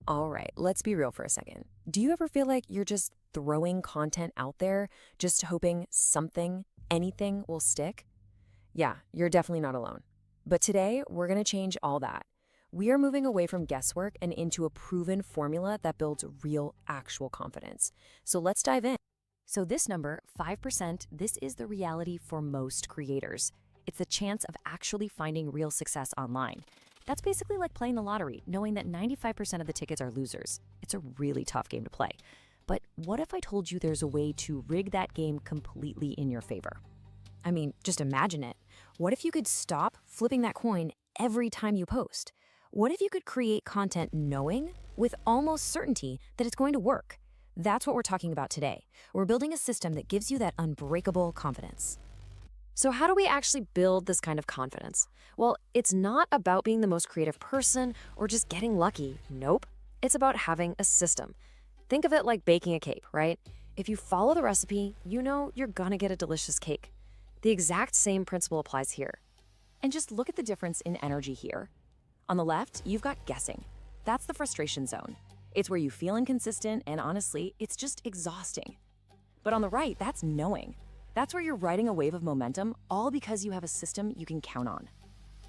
All right, let's be real for a second. Do you ever feel like you're just throwing content out there, just hoping something, anything will stick? Yeah, you're definitely not alone. But today, we're going to change all that. We are moving away from guesswork and into a proven formula that builds real, actual confidence. So let's dive in. So this number, 5%, this is the reality for most creators. It's the chance of actually finding real success online. That's basically like playing the lottery, knowing that 95% of the tickets are losers. It's a really tough game to play. But what if I told you there's a way to rig that game completely in your favor? I mean, just imagine it. What if you could stop flipping that coin every time you post? What if you could create content knowing, with almost certainty, that it's going to work? That's what we're talking about today. We're building a system that gives you that unbreakable confidence. So how do we actually build this kind of confidence? Well, it's not about being the most creative person or just getting lucky. Nope. It's about having a system. Think of it like baking a cake, right? If you follow the recipe, you know you're gonna get a delicious cake. The exact same principle applies here. And just look at the difference in energy here. On the left, you've got guessing. That's the frustration zone. It's where you feel inconsistent, and honestly, it's just exhausting. But on the right, that's knowing. That's where you're riding a wave of momentum, all because you have a system you can count on.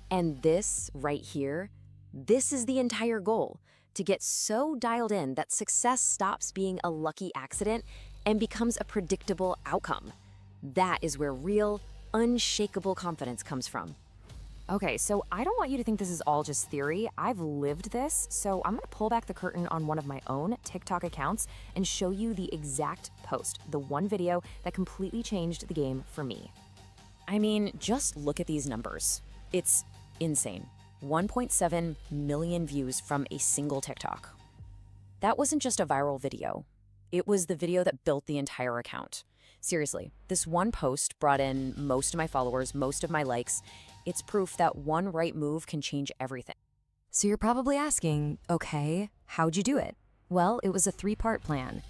And this right here, this is the entire goal, to get so dialed in that success stops being a lucky accident and becomes a predictable outcome. That is where real, unshakable confidence comes from. Okay, so I don't want you to think this is all just theory. I've lived this, so I'm gonna pull back the curtain on one of my own TikTok accounts and show you the exact post, the one video that completely changed the game for me. I mean, just look at these numbers. It's insane. 1.7 million views from a single TikTok. That wasn't just a viral video. It was the video that built the entire account. Seriously, this one post brought in most of my followers, most of my likes. It's proof that one right move can change everything. So you're probably asking, okay, how'd you do it? Well, it was a 3-part plan.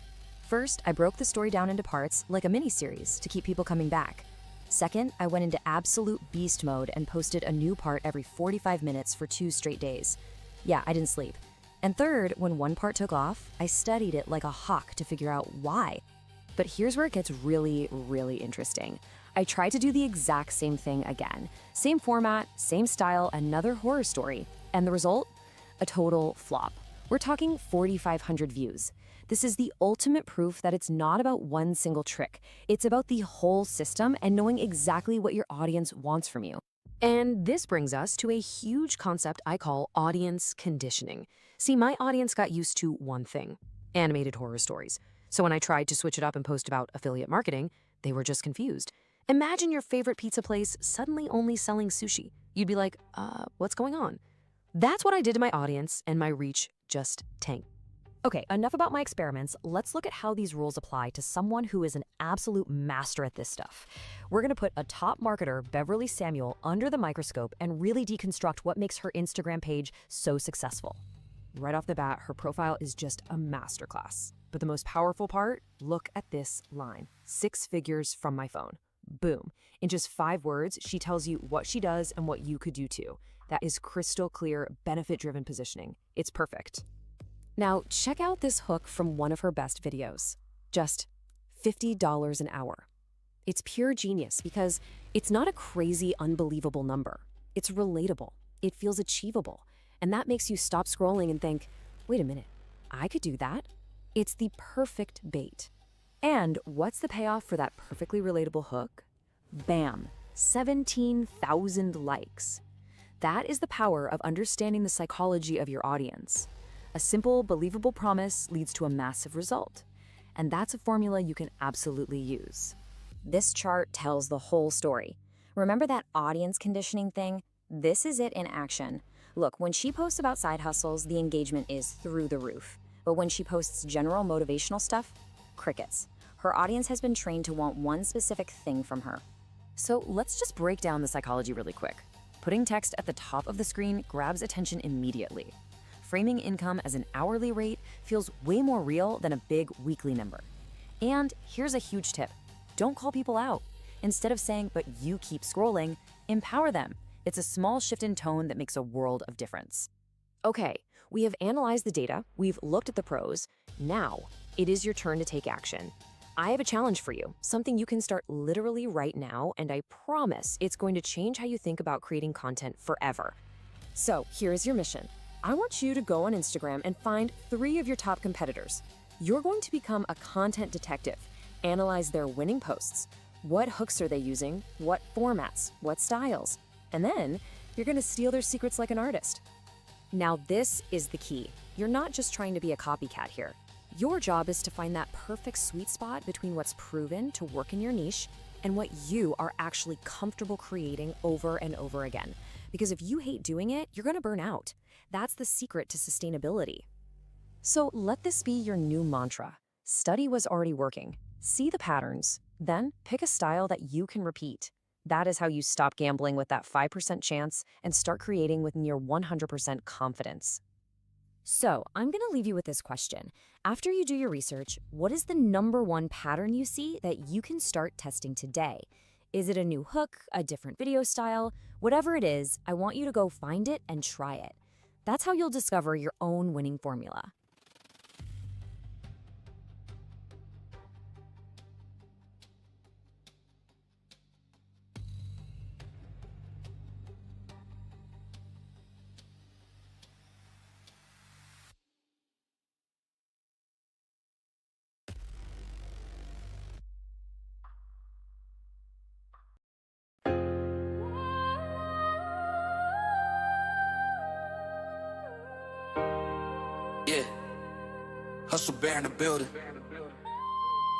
First, I broke the story down into parts, like a mini-series, to keep people coming back. Second, I went into absolute beast mode and posted a new part every 45 minutes for 2 straight days. Yeah, I didn't sleep. And third, when one part took off, I studied it like a hawk to figure out why. But here's where it gets really, really interesting. I tried to do the exact same thing again. Same format, same style, another horror story. And the result? A total flop. We're talking 4,500 views. This is the ultimate proof that it's not about one single trick. It's about the whole system and knowing exactly what your audience wants from you. And this brings us to a huge concept I call audience conditioning. See, my audience got used to one thing: animated horror stories. So when I tried to switch it up and post about affiliate marketing, they were just confused. Imagine your favorite pizza place suddenly only selling sushi. You'd be like, what's going on? That's what I did to my audience, and my reach just tanked. Okay, enough about my experiments. Let's look at how these rules apply to someone who is an absolute master at this stuff. We're gonna put a top marketer, Beverly Samuel, under the microscope and really deconstruct what makes her Instagram page so successful. Right off the bat, her profile is just a masterclass. But the most powerful part, look at this line: 6 figures from my phone. Boom. In just 5 words, she tells you what she does and what you could do too. That is crystal clear, benefit-driven positioning. It's perfect. Now, check out this hook from one of her best videos. Just $50 an hour. It's pure genius because it's not a crazy, unbelievable number. It's relatable. It feels achievable. And that makes you stop scrolling and think, wait a minute, I could do that. It's the perfect bait. And what's the payoff for that perfectly relatable hook? Bam, 17,000 likes. That is the power of understanding the psychology of your audience. A simple, believable promise leads to a massive result. And that's a formula you can absolutely use. This chart tells the whole story. Remember that audience conditioning thing? This is it in action. Look, when she posts about side hustles, the engagement is through the roof. But when she posts general motivational stuff, crickets. Her audience has been trained to want one specific thing from her. So let's just break down the psychology really quick. Putting text at the top of the screen grabs attention immediately. Framing income as an hourly rate feels way more real than a big weekly number. And here's a huge tip. Don't call people out. Instead of saying, but you keep scrolling, empower them. It's a small shift in tone that makes a world of difference. Okay, We have analyzed the data, we've looked at the pros. Now, it is your turn to take action. I have a challenge for you, something you can start literally right now, and I promise it's going to change how you think about creating content forever. So, here is your mission. I want you to go on Instagram and find 3 of your top competitors. You're going to become a content detective, analyze their winning posts. What hooks are they using? What formats? What styles? And then, you're going to steal their secrets like an artist. Now, this is the key. You're not just trying to be a copycat here. Your job is to find that perfect sweet spot between what's proven to work in your niche and what you are actually comfortable creating over and over again. Because if you hate doing it, you're going to burn out. That's the secret to sustainability. So let this be your new mantra. Study what's already working. See the patterns. Then pick a style that you can repeat. That is how you stop gambling with that 5% chance and start creating with near 100% confidence. So, I'm going to leave you with this question. After you do your research, what is the #1 pattern you see that you can start testing today? Is it a new hook, a different video style? Whatever it is, I want you to go find it and try it. That's how you'll discover your own winning formula. Yeah, hustle bear in the building.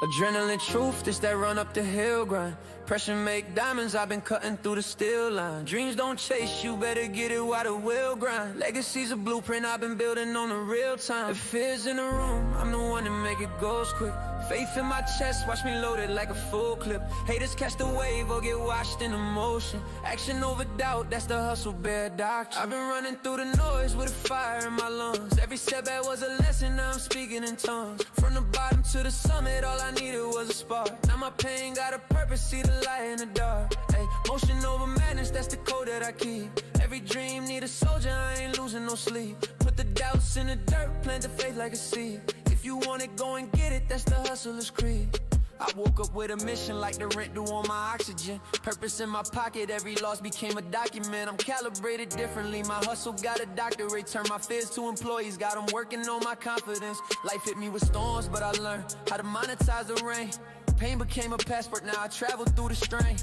Adrenaline truth, this that run up the hill grind. Pressure make diamonds, I've been cutting through the steel line. Dreams don't chase you, better get it while the will grind. Legacy's a blueprint I've been building on the real time. If fear's in the room, I'm the one to make it goes quick. Faith in my chest, watch me load it like a full clip. Haters catch the wave or get washed in emotion. Action over doubt, that's the hustle bear doctrine. I've been running through the noise with a fire in my lungs. Every setback was a lesson, now I'm speaking in tongues. From the bottom to the summit, all I needed was a spark. Now my pain got a purpose, see the light in the dark. Ay, motion over madness, that's the code that I keep. Every dream need a soldier, I ain't losing no sleep. Put the doubts in the dirt, plant the faith like a seed. If you want it, go and get it, that's the hustler's creed. I woke up with a mission like the rent due on my oxygen. Purpose in my pocket, every loss became a document. I'm calibrated differently, my hustle got a doctorate. Turn my fears to employees, got them working on my confidence. Life hit me with storms, but I learned how to monetize the rain. Pain became a passport, now I travel through the strain.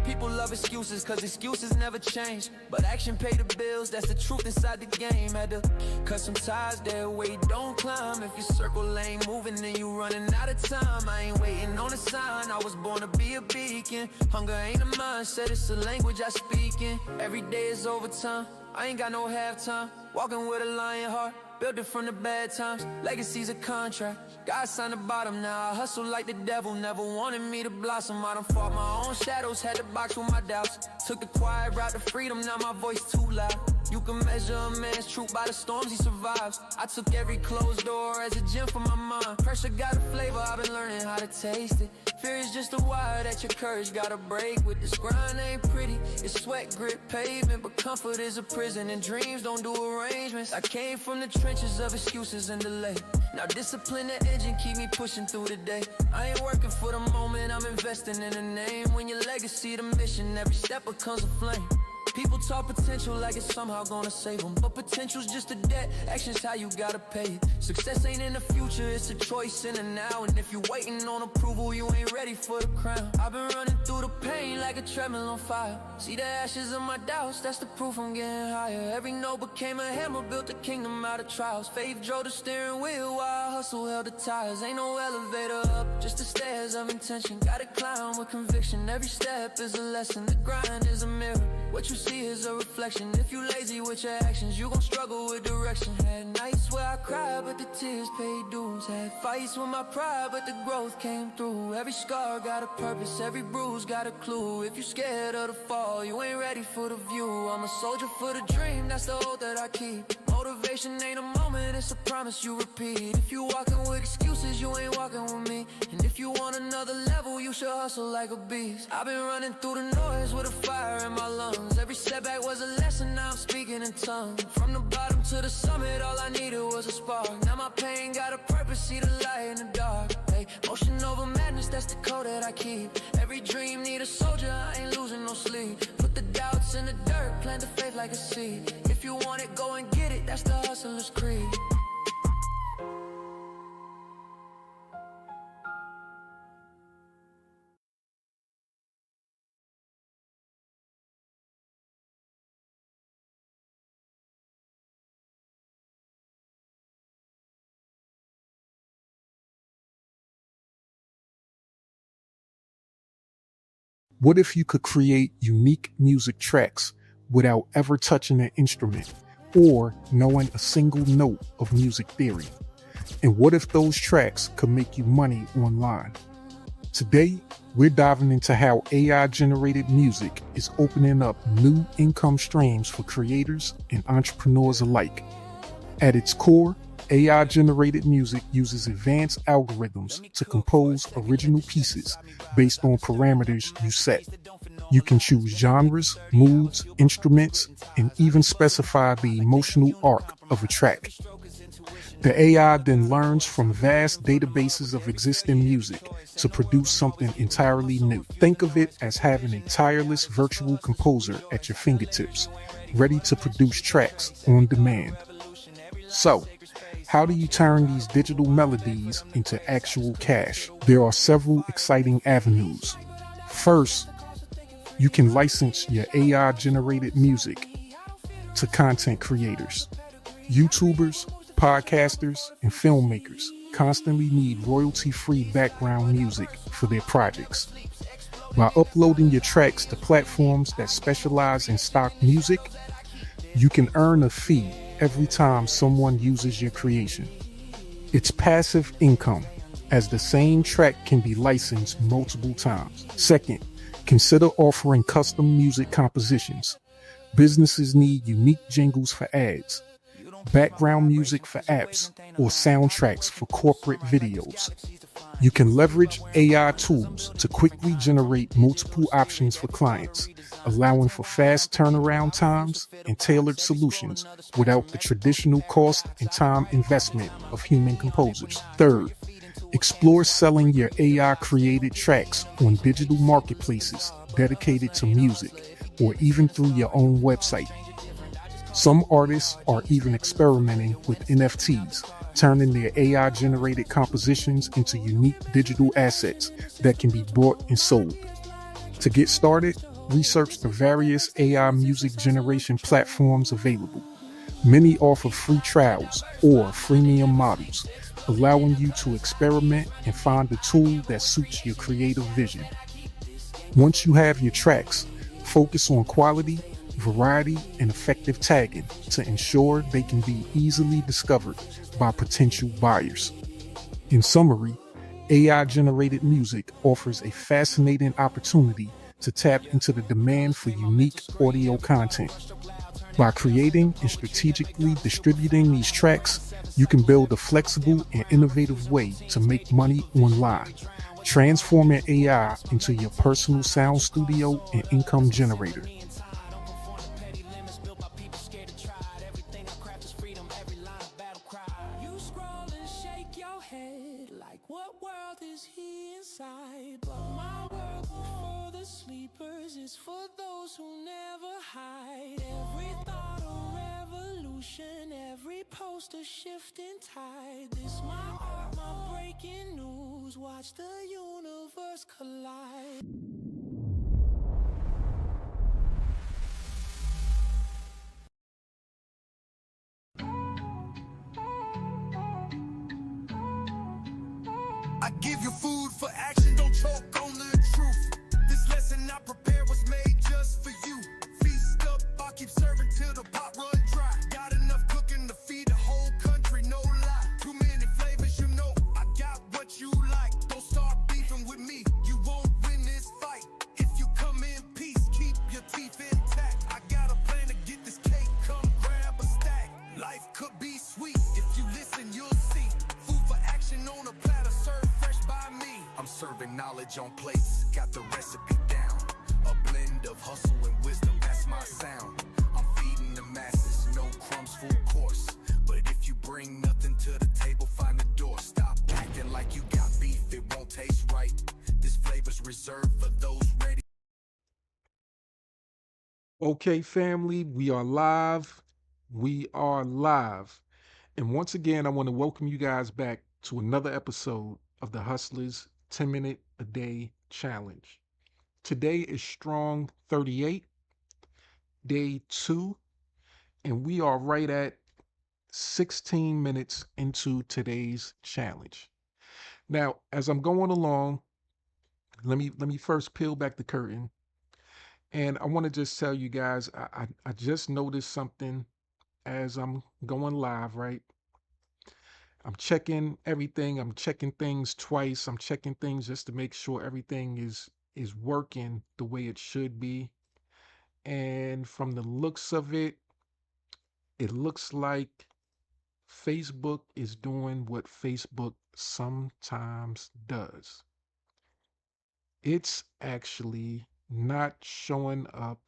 People love excuses, cause excuses never change. But action pay the bills, that's the truth inside the game. Had to cut some ties, their weight don't climb. If your circle ain't moving, then you running out of time. I ain't waiting on a sign, I was born to be a beacon. Hunger ain't a mindset, it's a language I speak in. Every day is overtime, I ain't got no halftime. Walking with a lion heart, built it from the bad times. Legacy's a contract, God signed the bottom. Now I hustle like the devil, never wanted me to blossom. I done fought my own shadows, had to box with my doubts. Took the quiet route to freedom, now my voice too loud. You can measure a man's truth by the storms he survives. I took every closed door as a gem for my mind. Pressure got a flavor, I've been learning how to taste it. Fear is just a wire that your courage gotta break with. This grind ain't pretty, it's sweat, grit, pavement. But comfort is a prison and dreams don't do arrangements. I came from the trenches of excuses and delay. Now discipline the engine, keep me pushing through the day. I ain't working for the moment, I'm investing in a name. When your legacy the mission, every step becomes a flame. People talk potential like it's somehow gonna save them, but potential's just a debt, action's how you gotta pay it. Success ain't in the future, it's a choice in the now. And if you waiting on approval, you ain't ready for the crown. I've been running through the pain like a treadmill on fire. See the ashes of my doubts, that's the proof I'm getting higher. Every no became a hammer, built a kingdom out of trials. Faith drove the steering wheel while hustle held the tires. Ain't no elevator up, just the stairs of intention. Gotta climb with conviction, every step is a lesson. The grind is a mirror, what you see is a reflection. If you lazy with your actions, you gon' struggle with direction. Had nights where I cried, but the tears paid dues. Had fights with my pride, but the growth came through. Every scar got a purpose, every bruise got a clue. If you scared of the fall, you ain't ready for the view. I'm a soldier for the dream, that's the oath that I keep. Motivation ain't a moment, it's a promise you repeat. If you walking with excuses, you ain't walking with me. And if you want another level, you should hustle like a beast. I've been running through the noise with a fire in my lungs. Every setback was a lesson, now I'm speaking speaking in tongues. From the bottom to the summit, all I needed was a spark. Now my pain got a purpose, see the light in the dark. Hey, motion over madness, that's the code that I keep. Every dream need a soldier, I ain't losing no sleep. Put the doubts in the dirt, plant the faith like a seed. If you want it, go and get it, that's the hustler's creed. What if you could create unique music tracks without ever touching an instrument or knowing a single note of music theory? And what if those tracks could make you money online? Today, we're diving into how AI-generated music is opening up new income streams for creators and entrepreneurs alike. At its core, AI-generated music uses advanced algorithms to compose original pieces based on parameters you set. You can choose genres, moods, instruments, and even specify the emotional arc of a track. The AI then learns from vast databases of existing music to produce something entirely new. Think of it as having a tireless virtual composer at your fingertips, ready to produce tracks on demand. So, how do you turn these digital melodies into actual cash? There are several exciting avenues. First, you can license your AI-generated music to content creators. YouTubers, podcasters, and filmmakers constantly need royalty-free background music for their projects. By uploading your tracks to platforms that specialize in stock music, you can earn a fee every time someone uses your creation. It's passive income, as the same track can be licensed multiple times. Second, consider offering custom music compositions. Businesses need unique jingles for ads, background music for apps, or soundtracks for corporate videos. You can leverage AI tools to quickly generate multiple options for clients, allowing for fast turnaround times and tailored solutions without the traditional cost and time investment of human composers. Third, explore selling your AI-created tracks on digital marketplaces dedicated to music, or even through your own website. Some artists are even experimenting with NFTs, turning their AI-generated compositions into unique digital assets that can be bought and sold. To get started, research the various AI music generation platforms available. Many offer free trials or freemium models, allowing you to experiment and find the tool that suits your creative vision. Once you have your tracks, focus on quality, variety, and effective tagging to ensure they can be easily discovered by potential buyers. In summary, AI-generated music offers a fascinating opportunity to tap into the demand for unique audio content. By creating and strategically distributing these tracks, you can build a flexible and innovative way to make money online, transforming AI into your personal sound studio and income generator. What world is he inside? But my world for the sleepers is for those who never hide. Every thought a revolution, every post a shifting tide. This my art, my breaking news. Watch the universe collide. I give you food for action, don't choke on the truth. This lesson I prepared was made just for you. Feast up, I'll keep serving till the pot run dry. Got enough cooking to feed the whole country, no lie. Too many flavors, you know, I got what you like. Don't start beefing with me, you won't win this fight. If you come in peace, keep your teeth intact. I got a plan to get this cake, come grab a stack. Life could be sweet, if you listen, you'll see. Food for action on a platter, served fresh by me. I'm serving knowledge on plates, got the recipe down. A blend of hustle and wisdom, that's my sound. I'm feeding the masses, Okay, family, we are live. We are live. And once again, I want to welcome you guys back to another episode of the Hustlers 10-Minute a Day Challenge. Today is Strong 38, day 2, and we are right at 16 minutes into today's challenge. Now, as I'm going along, let me first peel back the curtain, and I want to just tell you guys I just noticed something as I'm going live, right? I'm checking everything. I'm checking things twice. I'm checking things just to make sure everything is working the way it should be. And from the looks of it, it looks like Facebook is doing what Facebook sometimes does. It's actually not showing up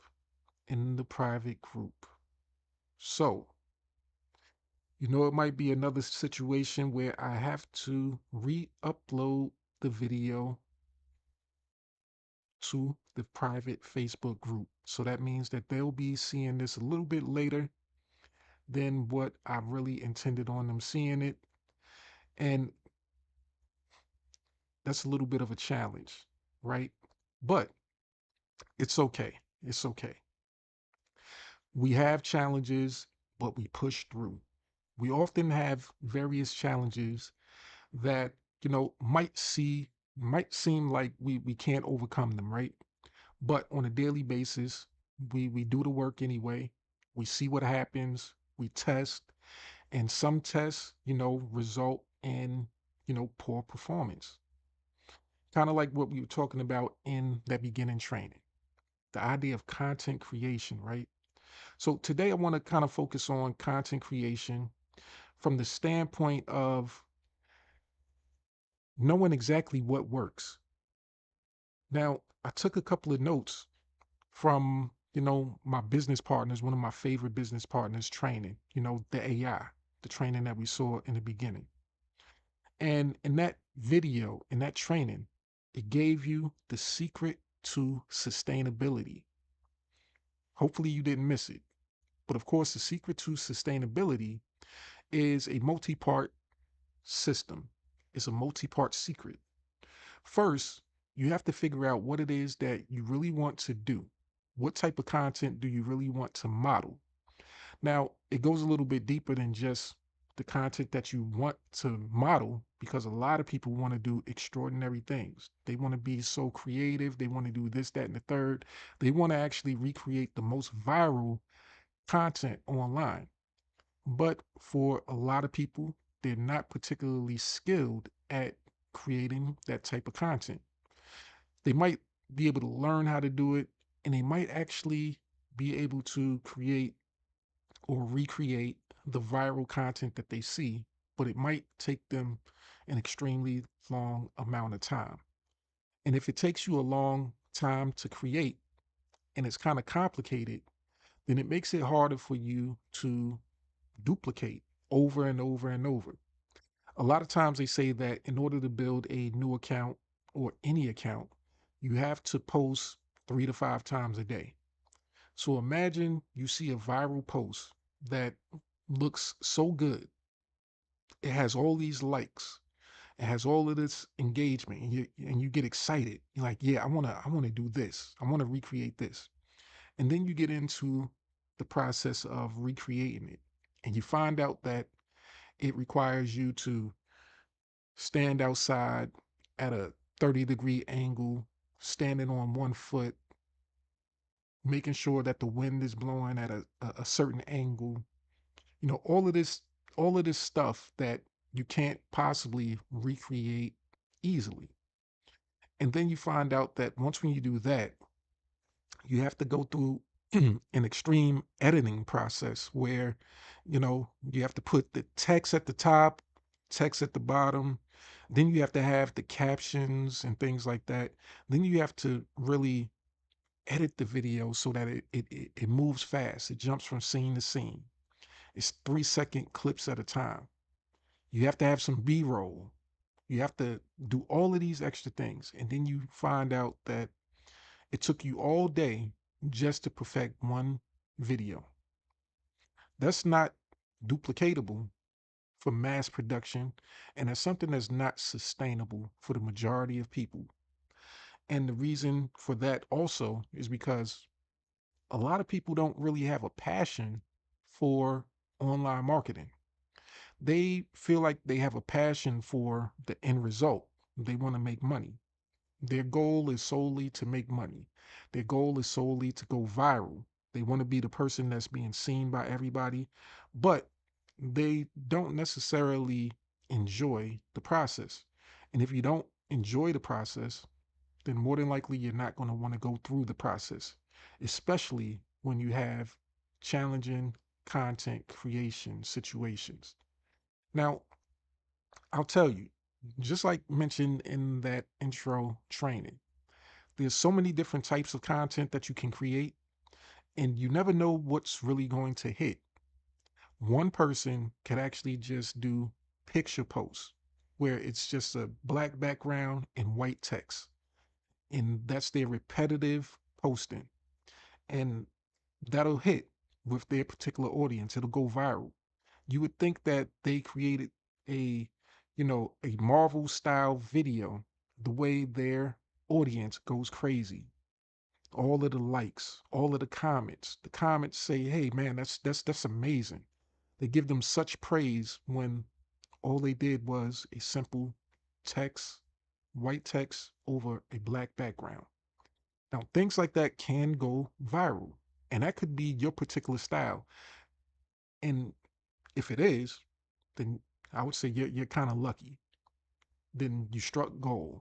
in the private group. So, it might be another situation where I have to re-upload the video to the private Facebook group. So that means that they'll be seeing this a little bit later than what I really intended on them seeing it. And that's a little bit of a challenge, right? But it's okay. It's okay. We have challenges, but we push through. We often have various challenges that, might seem like we can't overcome them, right? But on a daily basis, we do the work anyway. We see what happens, we test, and some tests, result in, poor performance. Kind of like what we were talking about in that beginning training, the idea of content creation, right? So today I want to kind of focus on content creation from the standpoint of knowing exactly what works. Now, I took a couple of notes from, my business partners, one of my favorite business partners training, the AI, the training that we saw in the beginning. And in that video, in that training, it gave you the secret to sustainability. Hopefully you didn't miss it. But of course, the secret to sustainability is a multi-part system. It's a multi-part secret. First, you have to figure out what it is that you really want to do. What type of content do you really want to model? Now, it goes a little bit deeper than just the content that you want to model, because a lot of people want to do extraordinary things. They want to be so creative. They want to do this, that, and the third. They want to actually recreate the most viral content online. But for a lot of people, they're not particularly skilled at creating that type of content. They might be able to learn how to do it, and they might actually be able to create or recreate the viral content that they see, but it might take them an extremely long amount of time. And if it takes you a long time to create and it's kind of complicated, then it makes it harder for you to duplicate over and over and over. A lot of times they say that in order to build a new account or any account, you have to post 3 to 5 times a day. So imagine you see a viral post that looks so good. It has all these likes. It has all of this engagement, and you get excited. You're like, yeah, I wanna do this. I want to recreate this. And then you get into the process of recreating it. And you find out that it requires you to stand outside at a 30-degree angle, standing on one foot, making sure that the wind is blowing at a certain angle. All of this stuff that you can't possibly recreate easily. And then you find out that once when you do that, you have to go through an extreme editing process where, you have to put the text at the top, text at the bottom. Then you have to have the captions and things like that. Then you have to really edit the video so that it moves fast. It jumps from scene to scene. It's 3-second clips at a time. You have to have some B-roll. You have to do all of these extra things. And then you find out that it took you all day just to perfect one video. That's not duplicatable for mass production, and that's something that's not sustainable for the majority of people. And the reason for that also is because a lot of people don't really have a passion for online marketing. They feel like they have a passion for the end result. They want to make money. Their goal is solely to make money. Their goal is solely to go viral. They want to be the person that's being seen by everybody, but they don't necessarily enjoy the process. And if you don't enjoy the process, then more than likely you're not going to want to go through the process, especially when you have challenging content creation situations. Now, I'll tell you, just like mentioned in that intro training, there's so many different types of content that you can create, and you never know what's really going to hit. One person could actually just do picture posts where it's just a black background and white text, and that's their repetitive posting, and that'll hit with their particular audience. It'll go viral. You would think that they created a, a Marvel style video, the way their audience goes crazy. All of the likes, all of the comments. The comments say, "Hey man, that's amazing." They give them such praise when all they did was a simple text, white text over a black background. Now, things like that can go viral, and that could be your particular style. And if it is, then I would say you're kind of lucky. Then you struck gold.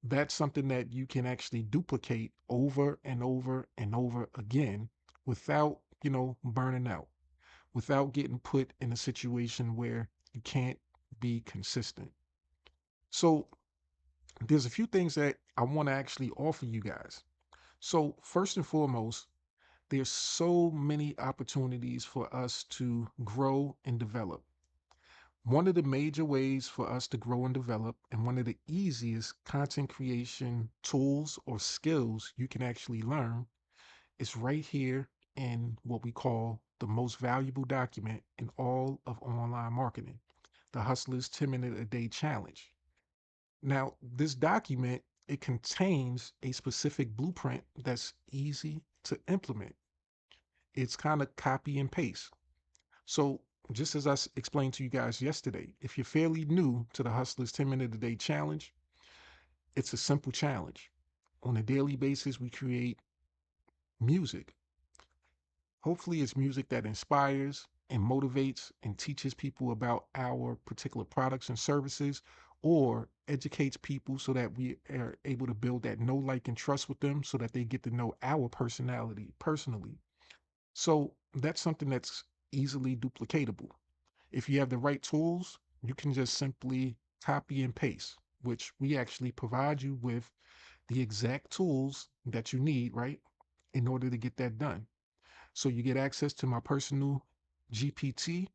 That's something that you can actually duplicate over and over and over again without, burning out, without getting put in a situation where you can't be consistent. So there's a few things that I want to actually offer you guys. So first and foremost, there's so many opportunities for us to grow and develop. One of the major ways for us to grow and develop, and one of the easiest content creation tools or skills you can actually learn, is right here in what we call the most valuable document in all of online marketing, the Hustler's 10-Minute a Day Challenge. Now, this document, it contains a specific blueprint that's easy to implement. It's kind of copy and paste. So, just as I explained to you guys yesterday, if you're fairly new to the Hustlers 10-Minute a Day Challenge, it's a simple challenge. On a daily basis, we create music. Hopefully, it's music that inspires and motivates and teaches people about our particular products and services, or educates people so that we are able to build that know, like, and trust with them so that they get to know our personality personally. So, that's something that's easily duplicatable. If you have the right tools, you can just simply copy and paste, which we actually provide you with the exact tools that you need, right, in order to get that done. So you get access to my personal GPT,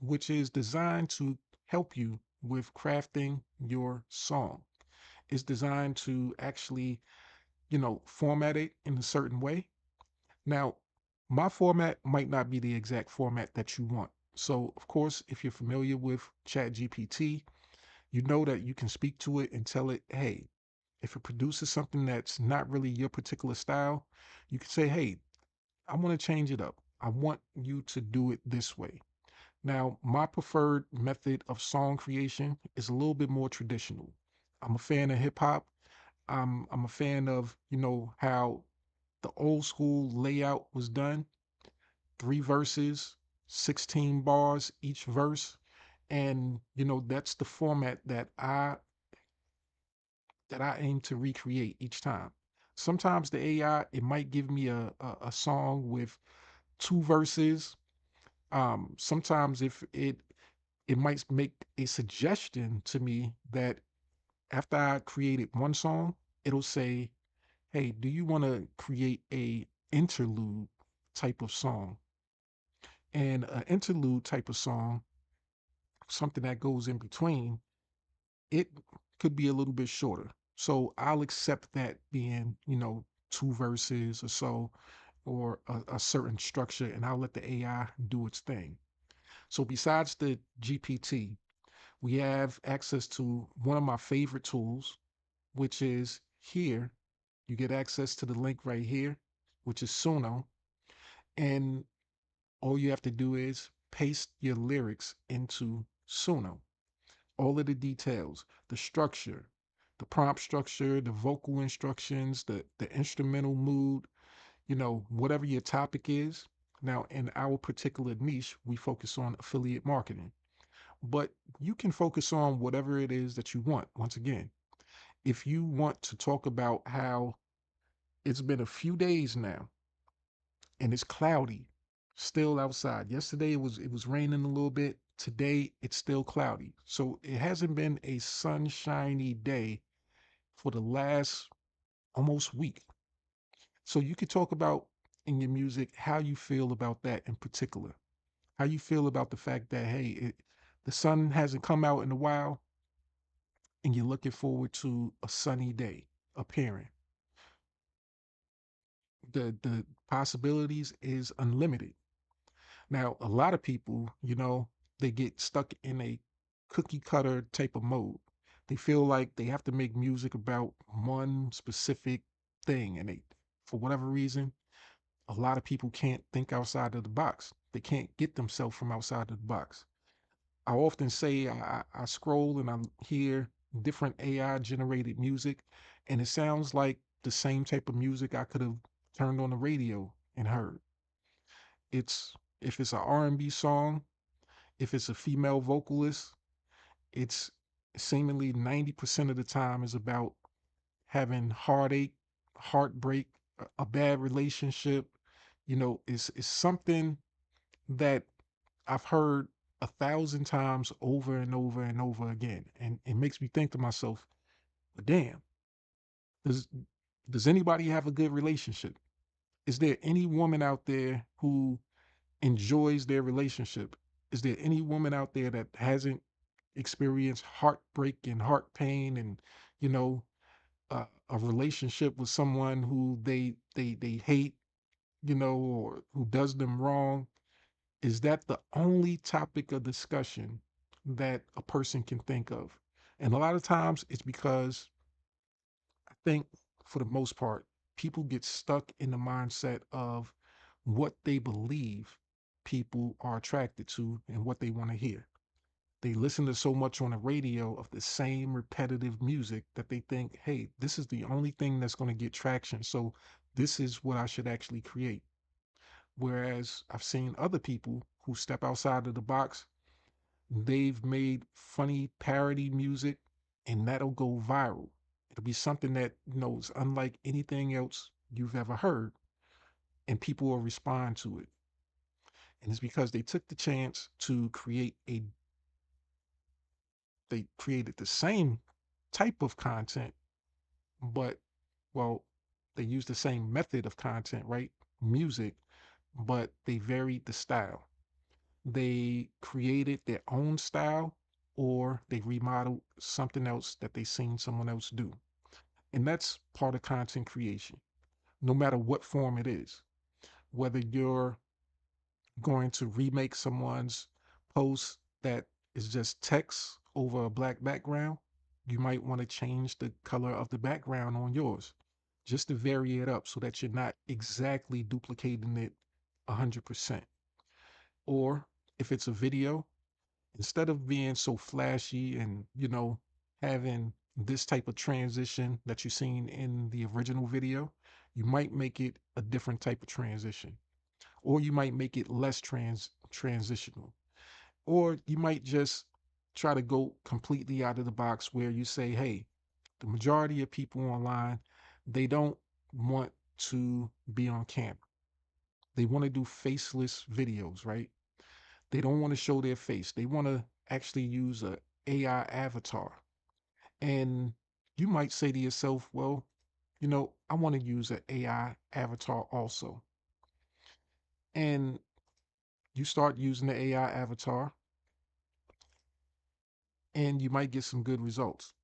which is designed to help you with crafting your song. It's designed to actually, format it in a certain way. Now, my format might not be the exact format that you want. So, of course, if you're familiar with ChatGPT, you know that you can speak to it and tell it, hey, if it produces something that's not really your particular style, you can say, hey, I want to change it up. I want you to do it this way. Now, my preferred method of song creation is a little bit more traditional. I'm a fan of hip hop. I'm a fan of, how the old school layout was done. 3 verses, 16 bars each verse. And, that's the format that I aim to recreate each time. Sometimes the AI, it might give me a song with 2 verses. Sometimes if it might make a suggestion to me that after I created one song, it'll say, "Hey, do you want to create a interlude type of song?" And an interlude type of song, something that goes in between, it could be a little bit shorter. So I'll accept that being, two verses or so, or a certain structure, and I'll let the AI do its thing. So besides the GPT, we have access to one of my favorite tools, which is here. You get access to the link right here, which is Suno. And all you have to do is paste your lyrics into Suno. All of the details, the structure, the prompt structure, the vocal instructions, the instrumental mood, whatever your topic is. Now, in our particular niche, we focus on affiliate marketing, but you can focus on whatever it is that you want. Once again, if you want to talk about how it's been a few days now and it's cloudy still outside. Yesterday it was raining a little bit. Today it's still cloudy. So it hasn't been a sunshiny day for the last almost week. So you could talk about in your music how you feel about that in particular. How you feel about the fact that hey, the sun hasn't come out in a while and you're looking forward to a sunny day appearing. The possibilities is unlimited. Now, a lot of people, they get stuck in a cookie cutter type of mode. They feel like they have to make music about one specific thing. And for whatever reason, a lot of people can't think outside of the box. They can't get themselves from outside of the box. I often say I scroll and I hear different AI generated music, and it sounds like the same type of music I could have turned on the radio and heard. It's if it's an R&B song, if it's a female vocalist, it's seemingly 90% of the time is about having heartache, heartbreak, a bad relationship. It's something that I've heard 1,000 times over and over and over again. And it makes me think to myself, but damn, does does anybody have a good relationship? Is there any woman out there who enjoys their relationship? Is there any woman out there that hasn't experienced heartbreak and heart pain and, you know, a relationship with someone who they hate, or who does them wrong? Is that the only topic of discussion that a person can think of? And a lot of times it's because I think for the most part, people get stuck in the mindset of what they believe people are attracted to and what they want to hear. They listen to so much on the radio of the same repetitive music that they think, hey, this is the only thing that's going to get traction. So this is what I should actually create. Whereas I've seen other people who step outside of the box, they've made funny parody music and that'll go viral. It'll be something that, is unlike anything else you've ever heard, and people will respond to it. And it's because they took the chance to they created the same type of content, but, well, they used the same method of content, right? Music, but they varied the style. They created their own style or they remodeled something else that they seen someone else do. And that's part of content creation, no matter what form it is. Whether you're going to remake someone's post that is just text over a black background, you might want to change the color of the background on yours just to vary it up so that you're not exactly duplicating it 100%. Or if it's a video, instead of being so flashy and, having this type of transition that you've seen in the original video, you might make it a different type of transition, or you might make it less transitional, or you might just try to go completely out of the box where you say, hey, the majority of people online, they don't want to be on camera. They want to do faceless videos, right? They don't want to show their face. They want to actually use a AI avatar. And you might say to yourself, well, I want to use an AI avatar also. And you start using the AI avatar and you might get some good results.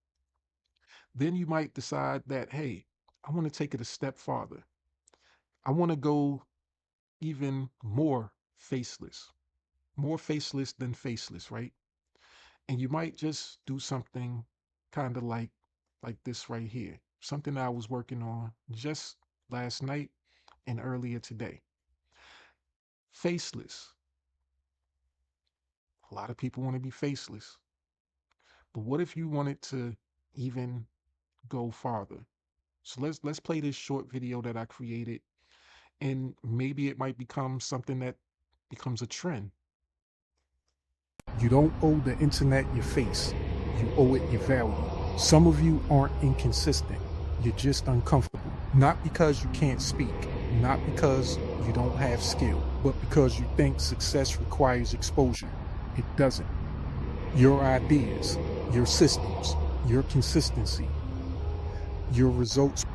Then you might decide that, hey, I want to take it a step farther. I want to go even more faceless than faceless, right? And you might just do something kind of like this right here, something that I was working on just last night and earlier today. Faceless. A lot of people want to be faceless, but what if you wanted to even go farther? So let's play this short video that I created, and maybe it might become something that becomes a trend. You don't owe the internet your face, you owe it your value. Some of you aren't inconsistent, you're just uncomfortable. Not because you can't speak, not because you don't have skill, but because you think success requires exposure. It doesn't. Your ideas, your systems, your consistency, your results.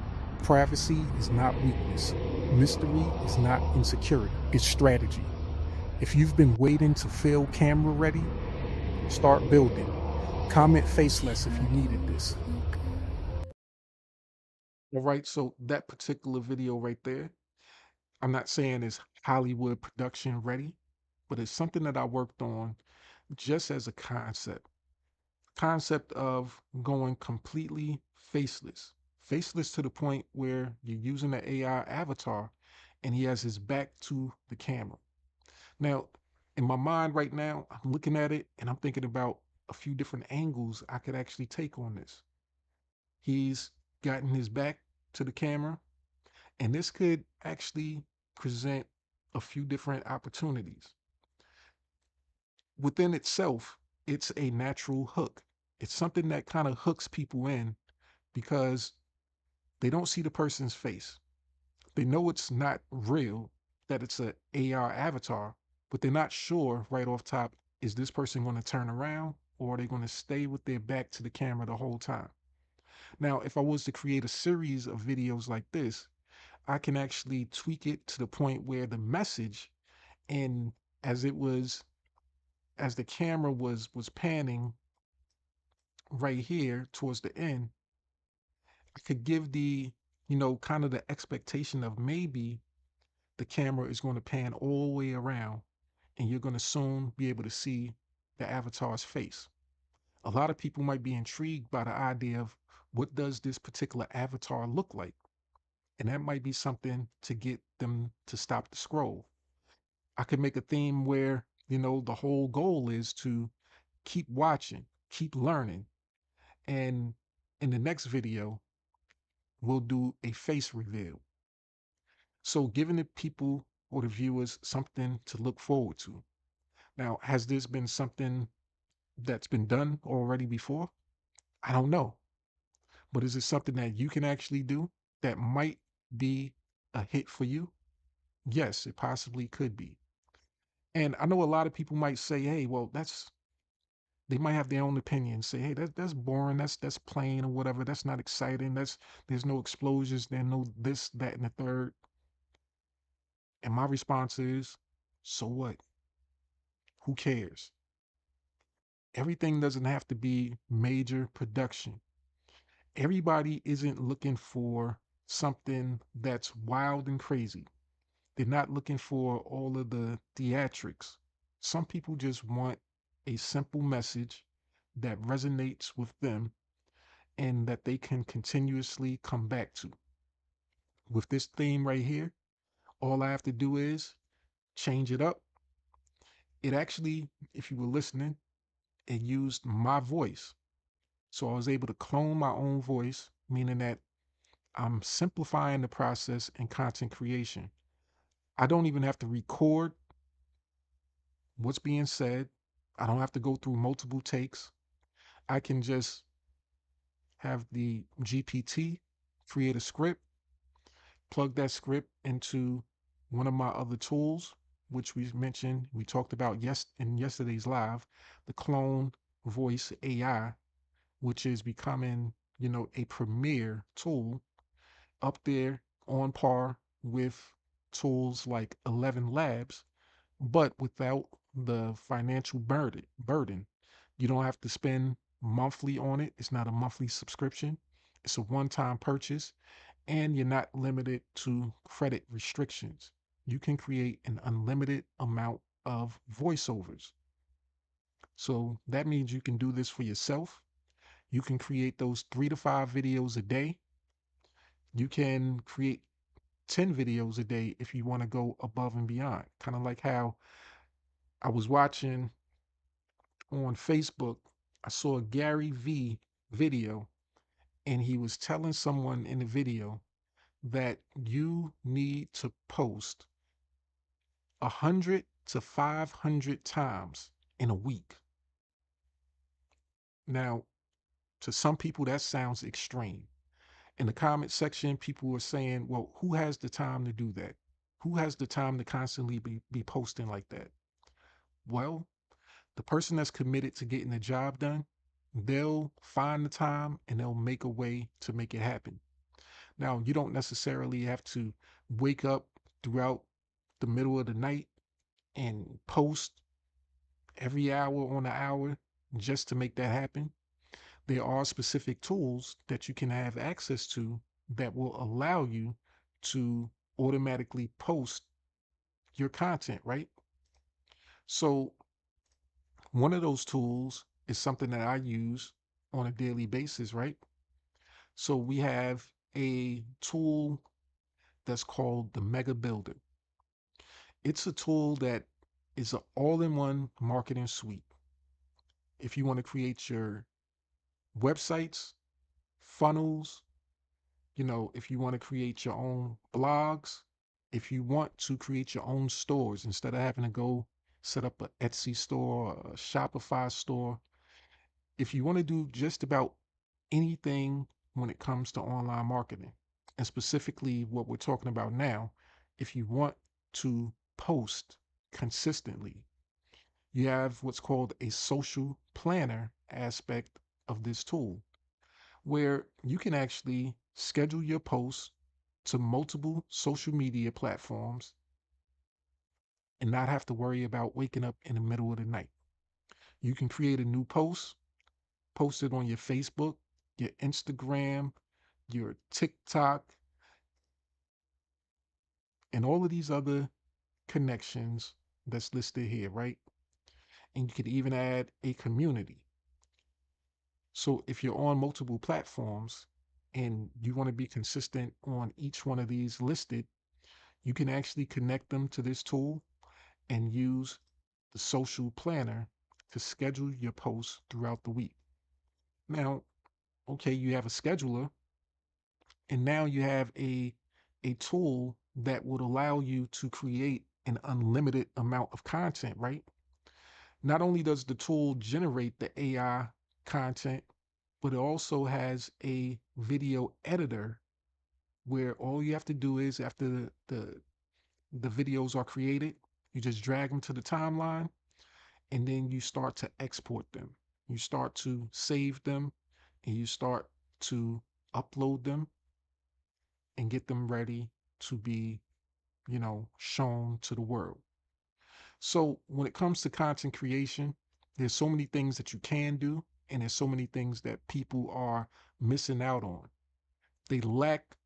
Privacy is not weakness. Mystery is not insecurity. It's strategy. If you've been waiting to feel camera ready, start building. Comment faceless if you needed this. All right, so that particular video right there, I'm not saying it's Hollywood production ready, but it's something that I worked on just as a concept of going completely faceless. Faceless to the point where you're using the AI avatar and he has his back to the camera. Now, in my mind right now, I'm looking at it and I'm thinking about a few different angles I could actually take on this. He's gotten his back to the camera, and this could actually present a few different opportunities. Within itself, it's a natural hook. It's something that kind of hooks people in because they don't see the person's face. They know it's not real, that it's a AR avatar, but they're not sure right off top, is this person going to turn around or are they going to stay with their back to the camera the whole time? Now, if I was to create a series of videos like this, I can actually tweak it to the point where the message, and as it was, as the camera was panning right here towards the end, I could give the, kind of the expectation of maybe the camera is going to pan all the way around and you're going to soon be able to see the avatar's face. A lot of people might be intrigued by the idea of what does this particular avatar look like? And that might be something to get them to stop the scroll. I could make a theme where, the whole goal is to keep watching, keep learning. And in the next video, we'll do a face reveal. So giving the people or the viewers something to look forward to. Now, has this been something that's been done already before? I don't know. But is it something that you can actually do that might be a hit for you? Yes, it possibly could be. And I know a lot of people might say, hey, well, they might have their own opinion, say, hey, that's boring, that's plain or whatever, that's not exciting, there's no explosions, there's no this, that, and the third. And my response is, so what? Who cares? Everything doesn't have to be major production. Everybody isn't looking for something that's wild and crazy. They're not looking for all of the theatrics. Some people just want a simple message that resonates with them and that they can continuously come back to. With this theme right here, all I have to do is change it up. It actually, if you were listening, it used my voice. So I was able to clone my own voice, meaning that I'm simplifying the process in content creation. I don't even have to record what's being said. I don't have to go through multiple takes. I can just have the GPT create a script, plug that script into one of my other tools, which we talked about in yesterday's live, the clone voice AI, which is becoming, a premier tool up there on par with tools like 11 Labs, but without the financial burden. You don't have to spend monthly on it. It's not a monthly subscription. It's a one-time purchase, and you're not limited to credit restrictions. You can create an unlimited amount of voiceovers. So that means you can do this for yourself. You can create those 3 to 5 videos a day. You can create 10 videos a day if you want to go above and beyond. Kind of like how I was watching on Facebook, I saw a Gary V video, and he was telling someone in the video that you need to post 100 to 500 times in a week. Now, to some people, that sounds extreme. In the comment section, people were saying, well, who has the time to do that? Who has the time to constantly be posting like that? Well, the person that's committed to getting the job done, they'll find the time and they'll make a way to make it happen. Now, you don't necessarily have to wake up throughout the middle of the night and post every hour on the hour just to make that happen. There are specific tools that you can have access to that will allow you to automatically post your content, right? So, one of those tools is something that I use on a daily basis, right? So, we have a tool that's called the Mega Builder. It's a tool that is an all in one marketing suite. If you want to create your websites, funnels, if you want to create your own blogs, if you want to create your own stores instead of having to go set up an Etsy store, a Shopify store, if you want to do just about anything when it comes to online marketing, and specifically what we're talking about now, if you want to post consistently, you have what's called a social planner aspect of this tool, where you can actually schedule your posts to multiple social media platforms and not have to worry about waking up in the middle of the night. You can create a new post, post it on your Facebook, your Instagram, your TikTok, and all of these other connections that's listed here, right? And you could even add a community. So if you're on multiple platforms and you want to be consistent on each one of these listed, you can actually connect them to this tool and use the social planner to schedule your posts throughout the week. Now, okay, you have a scheduler, and now you have a tool that would allow you to create an unlimited amount of content, right? Not only does the tool generate the AI content, but it also has a video editor where all you have to do is after the videos are created, you just drag them to the timeline and then you start to export them. You start to save them and you start to upload them and get them ready to be, shown to the world. So when it comes to content creation, there's so many things that you can do, and there's so many things that people are missing out on. They lack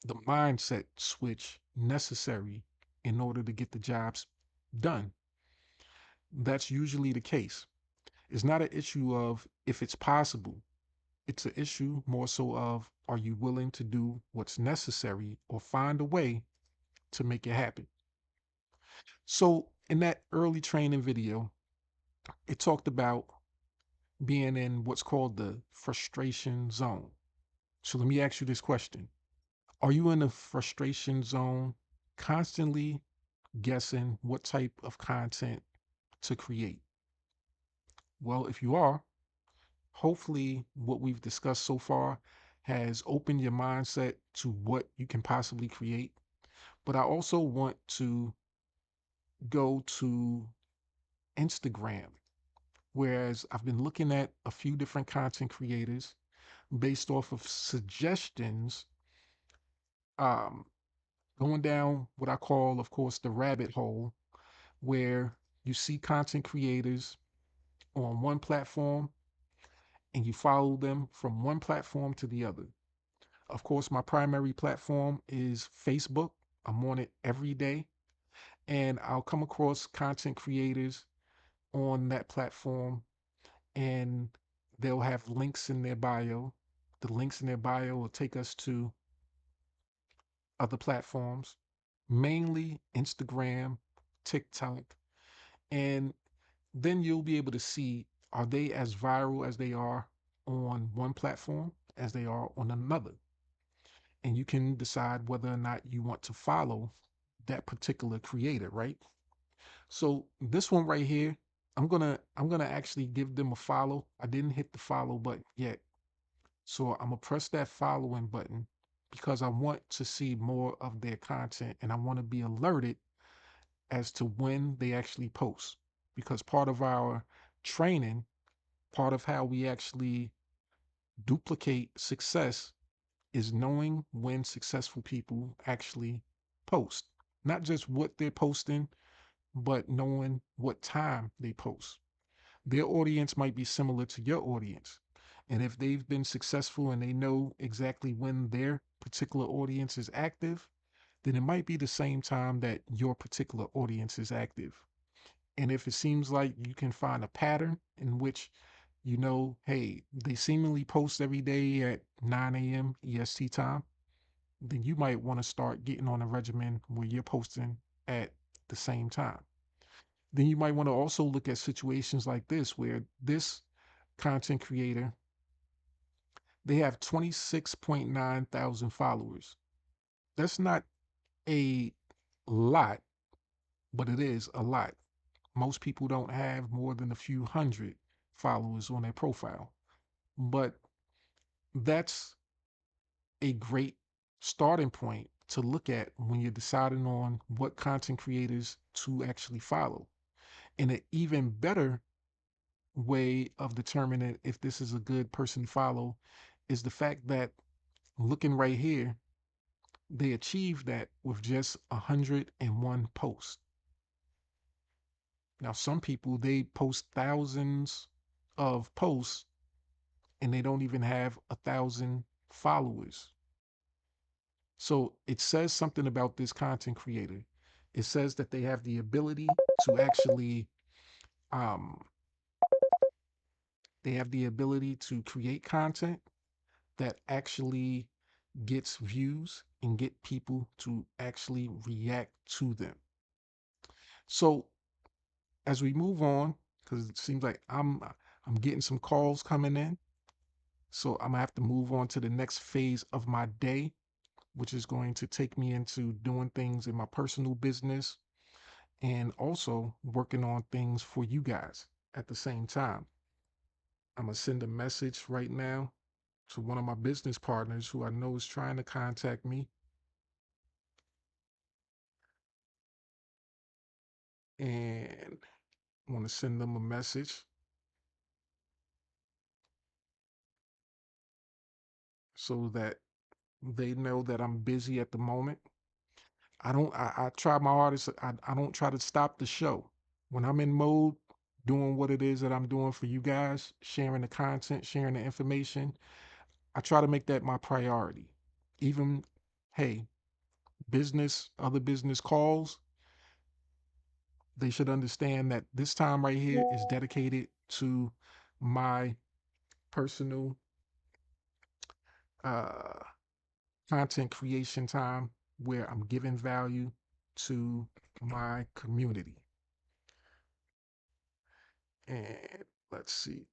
the mindset switch necessary in order to get the jobs done. That's usually the case. It's not an issue of if it's possible. It's an issue more so of are you willing to do what's necessary or find a way to make it happen. So in that early training video, it talked about being in what's called the frustration zone. So let me ask you this question. Are you in the frustration zone constantly guessing what type of content to create? Well, if you are, hopefully what we've discussed so far has opened your mindset to what you can possibly create. But I also want to go to Instagram, whereas I've been looking at a few different content creators based off of suggestions, um, going down what I call, of course, the rabbit hole, where you see content creators on one platform and you follow them from one platform to the other. Of course, my primary platform is Facebook. I'm on it every day, and I'll come across content creators on that platform, and they'll have links in their bio. The links in their bio will take us to other platforms, mainly Instagram, TikTok, and then you'll be able to see, are they as viral as they are on one platform as they are on another? And you can decide whether or not you want to follow that particular creator, right? So this one right here, I'm gonna actually give them a follow. I didn't hit the follow button yet. So I'm gonna press that following button because I want to see more of their content and I want to be alerted as to when they actually post. Because part of our training, part of how we actually duplicate success is knowing when successful people actually post. Not just what they're posting, but knowing what time they post. Their audience might be similar to your audience. And if they've been successful and they know exactly when their particular audience is active, then it might be the same time that your particular audience is active. And if it seems like you can find a pattern in which you know, hey, they seemingly post every day at 9 a.m. EST time, then you might want to start getting on a regimen where you're posting at the same time. Then you might want to also look at situations like this where this content creator, they have 26.9 thousand followers. That's not a lot, but it is a lot. Most people don't have more than a few hundred followers on their profile. But that's a great starting point to look at when you're deciding on what content creators to actually follow. And an even better way of determining if this is a good person to follow is the fact that looking right here, they achieved that with just 101 posts. Now, some people, they post thousands of posts and they don't even have 1,000 followers. So it says something about this content creator. It says that they have the ability to actually, um, they have the ability to create content that actually gets views and get people to actually react to them. So as we move on, because it seems like I'm getting some calls coming in, so I'm gonna have to move on to the next phase of my day, which is going to take me into doing things in my personal business and also working on things for you guys at the same time. I'm gonna send a message right now to one of my business partners who I know is trying to contact me, and I want to send them a message so that they know that I'm busy at the moment. I try my hardest. I don't try to stop the show. When I'm in mode doing what it is that I'm doing for you guys, sharing the content, sharing the information, I try to make that my priority. Even, hey, other business calls, they should understand that this time right here is dedicated to my personal uh, content creation time where I'm giving value to my community. And let's see,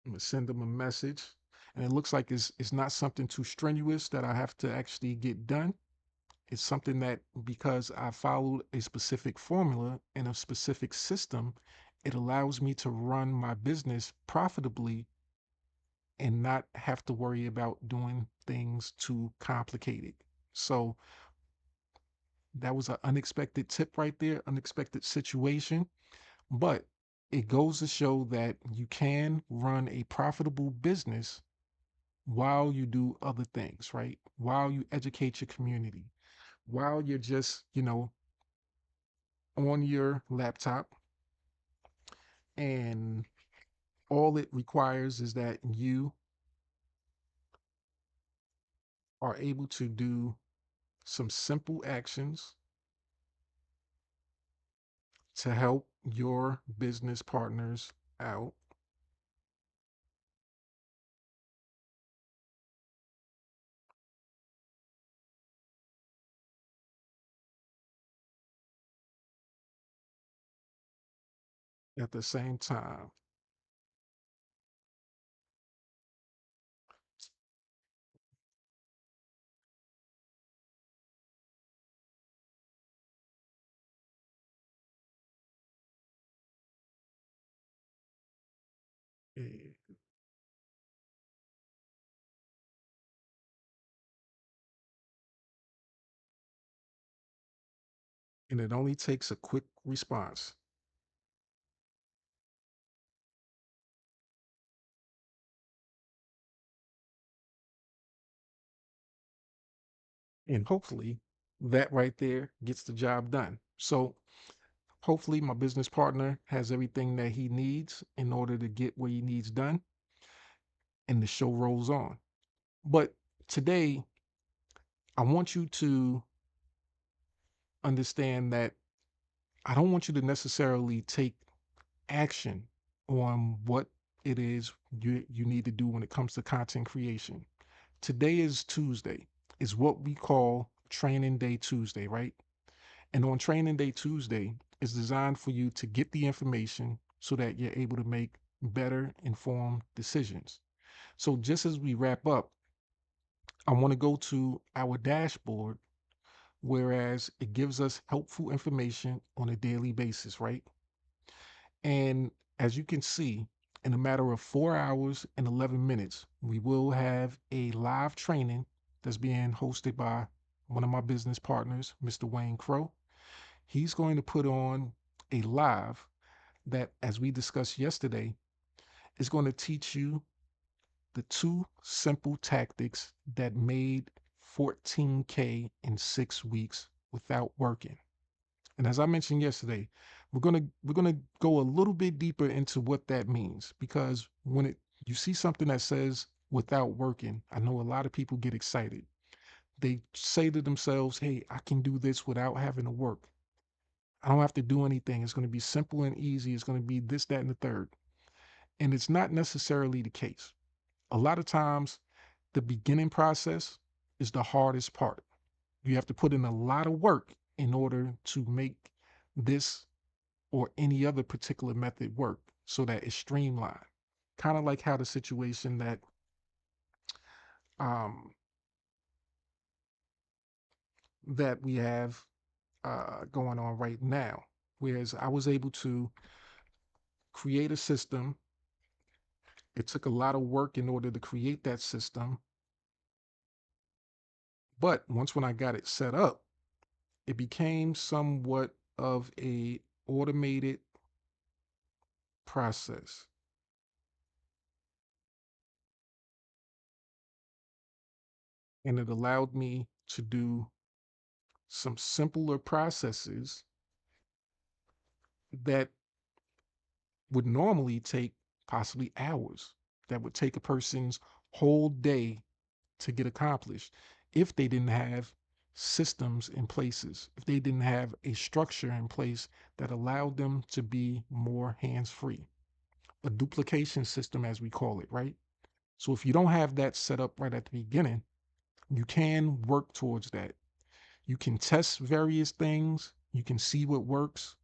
I'm gonna send them a message. And it looks like it's not something too strenuous that I have to actually get done. It's something that because I followed a specific formula and a specific system, it allows me to run my business profitably and not have to worry about doing things too complicated. So that was an unexpected tip right there, unexpected situation. But it goes to show that you can run a profitable business while you do other things, right? While you educate your community, while you're just, on your laptop and All it requires is that you are able to do some simple actions to help your business partners out at the same time. Eh, And it only takes a quick response. And hopefully that right there gets the job done. So hopefully my business partner has everything that he needs in order to get what he needs done and the show rolls on. But today I want you to understand that I don't want you to necessarily take action on what it is you need to do when it comes to content creation. Today is Tuesday. Is what we call Training Day Tuesday, right? And on Training Day Tuesday is designed for you to get the information so that you're able to make better informed decisions. So just as we wrap up, I want to go to our dashboard, whereas it gives us helpful information on a daily basis, right? And as you can see, in a matter of 4 hours and 11 minutes, we will have a live training that's being hosted by one of my business partners, Mr. Wayne Crow. He's going to put on a live that, as we discussed yesterday, is going to teach you the two simple tactics that made 14K in 6 weeks without working. And as I mentioned yesterday, we're gonna go a little bit deeper into what that means, because when it you see something that says without working, I know a lot of people get excited. They say to themselves, "Hey, I can do this without having to work. I don't have to do anything. It's going to be simple and easy. It's going to be this, that, and the third." And it's not necessarily the case. A lot of times, the beginning process is the hardest part. You have to put in a lot of work in order to make this or any other particular method work so that it's streamlined. Kind of like how the situation um, that we have going on right now. Whereas I was able to create a system. It took a lot of work in order to create that system. But once when I got it set up, it became somewhat of a automated process. And it allowed me to do some simpler processes that would normally take possibly hours, that would take a person's whole day to get accomplished if they didn't have systems in places, if they didn't have a structure in place that allowed them to be more hands-free. A duplication system, as we call it, right? So if you don't have that set up right at the beginning, you can work towards that. You can test various things, you can see what works,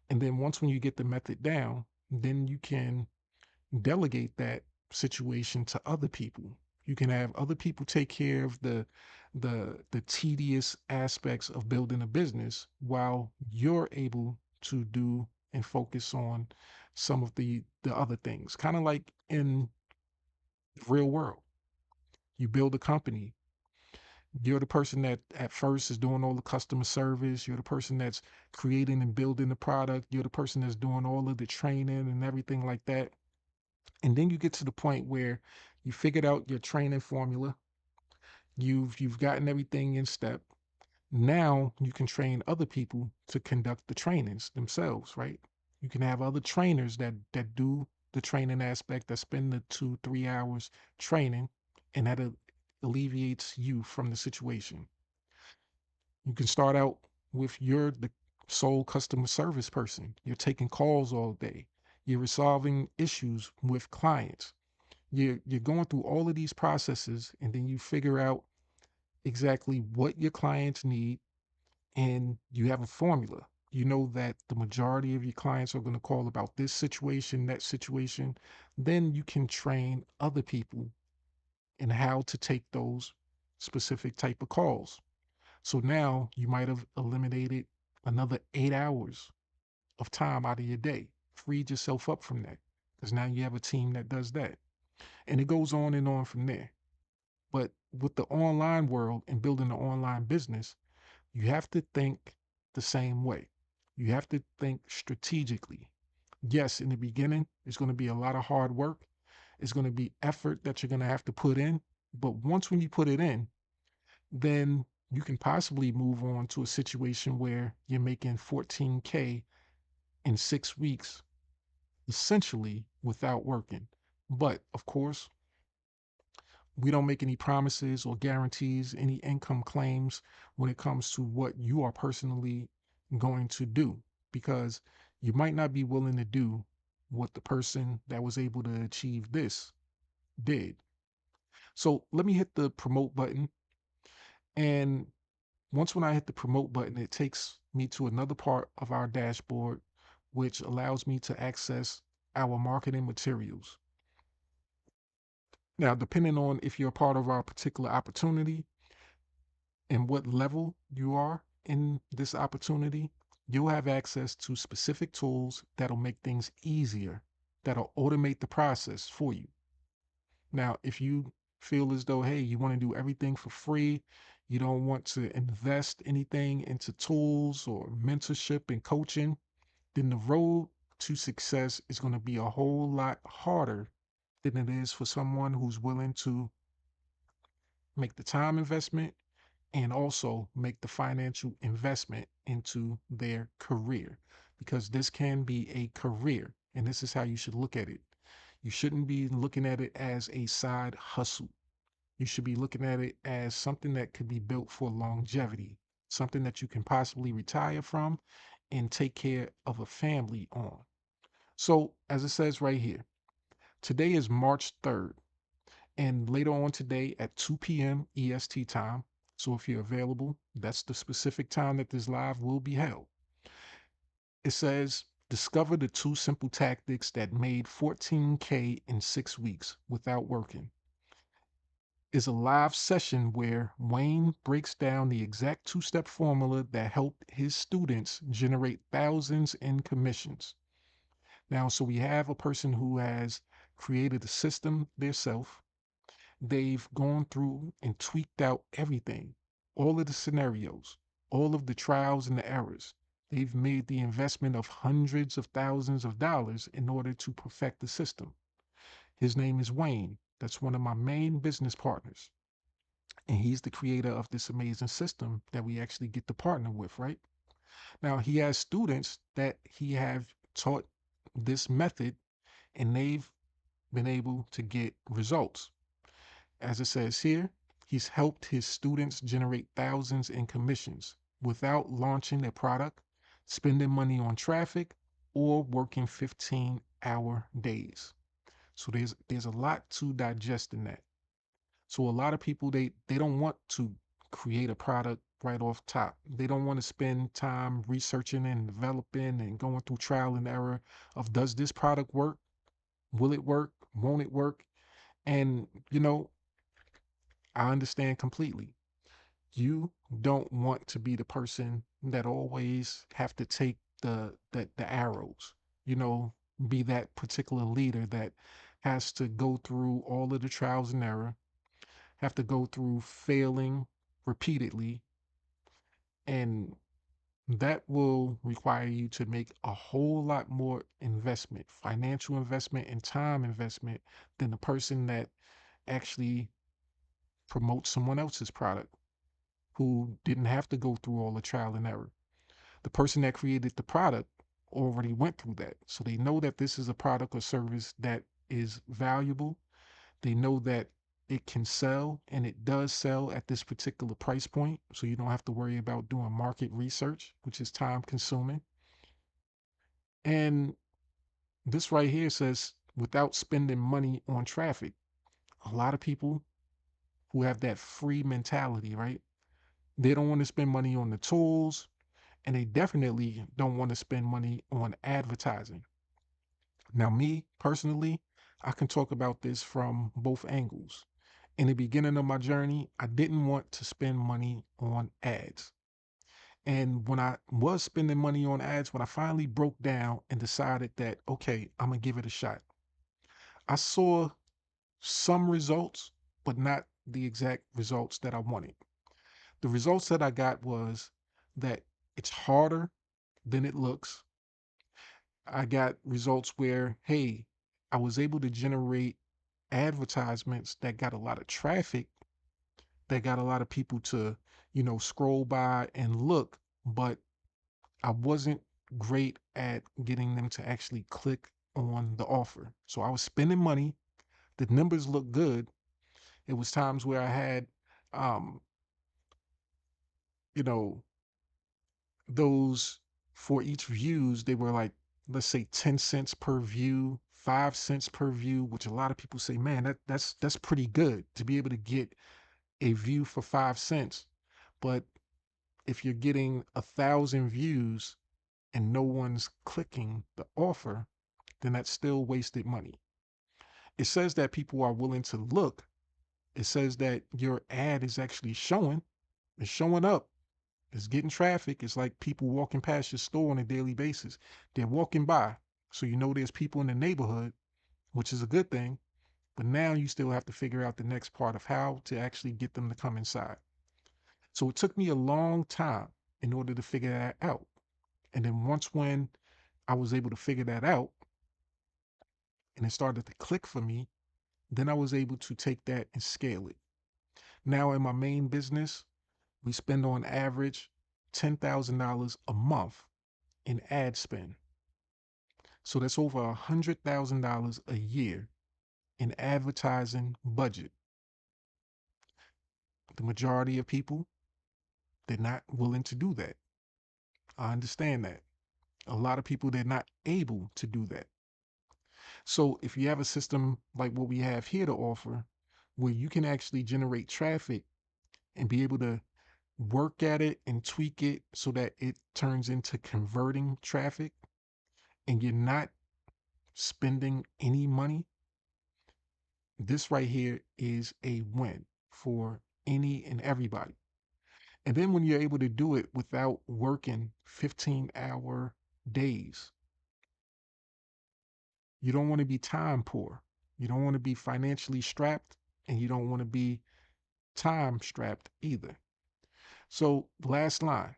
and then once when you get the method down, then you can delegate that situation to other people. You can have other people take care of the tedious aspects of building a business while you're able to do and focus on some of the other things. Kind of like in the real world. You build a company. You're the person that at first is doing all the customer service. You're the person that's creating and building the product. You're the person that's doing all of the training and everything like that. And then you get to the point where you figured out your training formula. You've gotten everything in step. Now you can train other people to conduct the trainings themselves, right? You can have other trainers that do the training aspect, I spend the 2, 3 hours training, and that alleviates you from the situation. You can start out with you're the sole customer service person. You're taking calls all day. You're resolving issues with clients. You're going through all of these processes, and then you figure out exactly what your clients need, and you have a formula. You know that the majority of your clients are going to call about this situation, that situation. Then you can train other people in how to take those specific type of calls. So now you might have eliminated another 8 hours of time out of your day, freed yourself up from that, because now you have a team that does that. And it goes on and on from there. But with the online world and building an online business, you have to think the same way. You have to think strategically. Yes, in the beginning, it's going to be a lot of hard work. It's going to be effort that you're going to have to put in. But once when you put it in, then you can possibly move on to a situation where you're making 14K in 6 weeks, essentially without working. But of course, we don't make any promises or guarantees, any income claims when it comes to what you are personally going to do, because you might not be willing to do what the person that was able to achieve this did. So let me hit the promote button. And once when I hit the promote button, it takes me to another part of our dashboard, which allows me to access our marketing materials. Now, depending on if you're a part of our particular opportunity and what level you are in this opportunity, you'll have access to specific tools that'll make things easier, that'll automate the process for you. Now, if you feel as though, hey, you want to do everything for free, you don't want to invest anything into tools or mentorship and coaching, then the road to success is going to be a whole lot harder than it is for someone who's willing to make the time investment and also make the financial investment into their career, because this can be a career, and this is how you should look at it. You shouldn't be looking at it as a side hustle. You should be looking at it as something that could be built for longevity, something that you can possibly retire from and take care of a family on. So, as it says right here, today is March 3rd, and later on today at 2 p.m. EST time. So, if you're available, that's the specific time that this live will be held. It says, discover the 2 simple tactics that made 14K in 6 weeks without working. Is a live session where Wayne breaks down the exact 2-step formula that helped his students generate thousands in commissions. Now, so we have a person who has created a system themselves. They've gone through and tweaked out everything, all of the scenarios, all of the trials and the errors. They've made the investment of hundreds of thousands of dollars in order to perfect the system. His name is Wayne. That's one of my main business partners. And he's the creator of this amazing system that we actually get to partner with, right? Now, he has students that he have taught this method, and they've been able to get results. As it says here, he's helped his students generate thousands in commissions without launching their product, spending money on traffic, or working 15-hour days. So there's a lot to digest in that. So a lot of people they don't want to create a product right off top. They don't want to spend time researching and developing and going through trial and error of, does this product work? Will it work? Won't it work? And I understand completely. You don't want to be the person that always have to take the arrows, be that particular leader that has to go through all of the trials and error, have to go through failing repeatedly, and that will require you to make a whole lot more investment, financial investment and time investment, than the person that actually promotes someone else's product, who didn't have to go through all the trial and error. The person that created the product already went through that. So they know that this is a product or service that is valuable. They know that it can sell, and it does sell at this particular price point. So you don't have to worry about doing market research, which is time consuming. And this right here says without spending money on traffic. A lot of people who have that free mentality, right? They don't want to spend money on the tools, and they definitely don't want to spend money on advertising. Now, me personally, I can talk about this from both angles. In the beginning of my journey, I didn't want to spend money on ads. And when I was spending money on ads, when I finally broke down and decided that, okay, I'm going to give it a shot, I saw some results, but not the exact results that I wanted. The results that I got was that it's harder than it looks. I got results where, hey, I was able to generate advertisements that got a lot of traffic, that got a lot of people to, scroll by and look, but I wasn't great at getting them to actually click on the offer. So I was spending money. The numbers looked good. It was times where I had, um, you know, those for each views, they were like, let's say 10 cents per view, 5 cents per view, which a lot of people say, man, that's pretty good to be able to get a view for 5 cents. But if you're getting 1,000 views and no one's clicking the offer, then that's still wasted money. It says that people are willing to look. It says that your ad is actually showing, it's showing up. It's getting traffic. It's like people walking past your store on a daily basis. They're walking by. So you know there's people in the neighborhood, which is a good thing. But now you still have to figure out the next part of how to actually get them to come inside. So it took me a long time in order to figure that out. And then once when I was able to figure that out and it started to click for me, then I was able to take that and scale it. Now in my main business, we spend on average $10,000 a month in ad spend. So that's over $100,000 a year in advertising budget. The majority of people, they're not willing to do that. I understand that. A lot of people, they're not able to do that. So if you have a system like what we have here to offer, where you can actually generate traffic and be able to work at it and tweak it so that it turns into converting traffic, and you're not spending any money, this right here is a win for any and everybody. And then when you're able to do it without working 15-hour days, you don't want to be time poor. You don't want to be financially strapped, and you don't want to be time strapped either. So, last line,